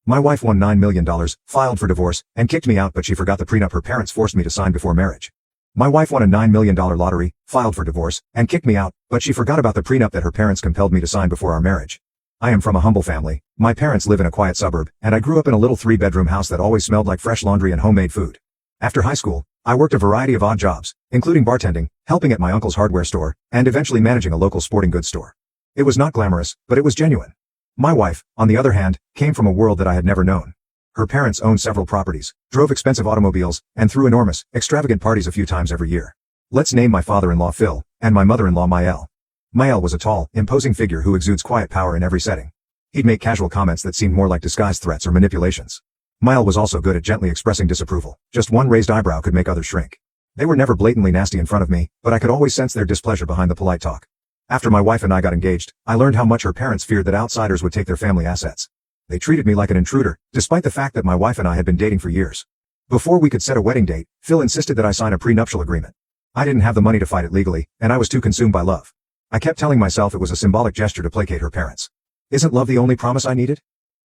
My wife won $9 million, filed for divorce, and kicked me out, but she forgot the prenup her parents forced me to sign before marriage. My wife won a $9 million lottery, filed for divorce, and kicked me out, but she forgot about the prenup that her parents compelled me to sign before our marriage. I am from a humble family. My parents live in a quiet suburb, and I grew up in a little 3-bedroom house that always smelled like fresh laundry and homemade food. After high school, I worked a variety of odd jobs, including bartending, helping at my uncle's hardware store, and eventually managing a local sporting goods store. It was not glamorous, but it was genuine. My wife, on the other hand, came from a world that I had never known. Her parents owned several properties, drove expensive automobiles, and threw enormous, extravagant parties a few times every year. Let's name my father-in-law Phil, and my mother-in-law Maëlle. Maëlle was a tall, imposing figure who exudes quiet power in every setting. He'd make casual comments that seemed more like disguised threats or manipulations. Maëlle was also good at gently expressing disapproval. Just one raised eyebrow could make others shrink. They were never blatantly nasty in front of me, but I could always sense their displeasure behind the polite talk. After my wife and I got engaged, I learned how much her parents feared that outsiders would take their family assets. They treated me like an intruder, despite the fact that my wife and I had been dating for years. Before we could set a wedding date, Phil insisted that I sign a prenuptial agreement. I didn't have the money to fight it legally, and I was too consumed by love. I kept telling myself it was a symbolic gesture to placate her parents. Isn't love the only promise I needed?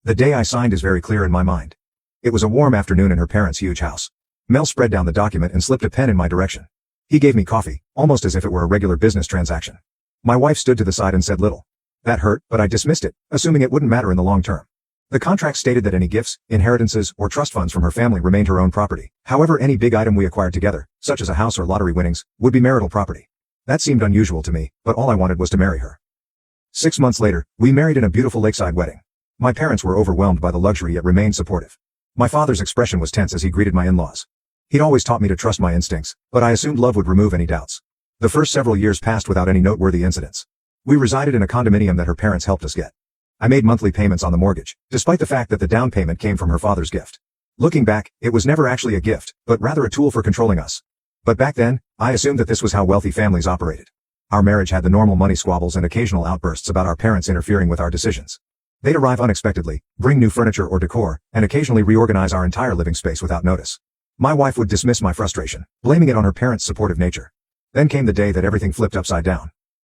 The day I signed is very clear in my mind. It was a warm afternoon in her parents' huge house. Mel spread down the document and slipped a pen in my direction. He gave me coffee, almost as if it were a regular business transaction. My wife stood to the side and said little. That hurt, but I dismissed it, assuming it wouldn't matter in the long term. The contract stated that any gifts, inheritances, or trust funds from her family remained her own property. However, any big item we acquired together, such as a house or lottery winnings, would be marital property. That seemed unusual to me, but all I wanted was to marry her. 6 months later, we married in a beautiful lakeside wedding. My parents were overwhelmed by the luxury yet remained supportive. My father's expression was tense as he greeted my in-laws. He'd always taught me to trust my instincts, but I assumed love would remove any doubts. The first several years passed without any noteworthy incidents. We resided in a condominium that her parents helped us get. I made monthly payments on the mortgage, despite the fact that the down payment came from her father's gift. Looking back, it was never actually a gift, but rather a tool for controlling us. But back then, I assumed that this was how wealthy families operated. Our marriage had the normal money squabbles and occasional outbursts about our parents interfering with our decisions. They'd arrive unexpectedly, bring new furniture or decor, and occasionally reorganize our entire living space without notice. My wife would dismiss my frustration, blaming it on her parents' supportive nature. Then came the day that everything flipped upside down.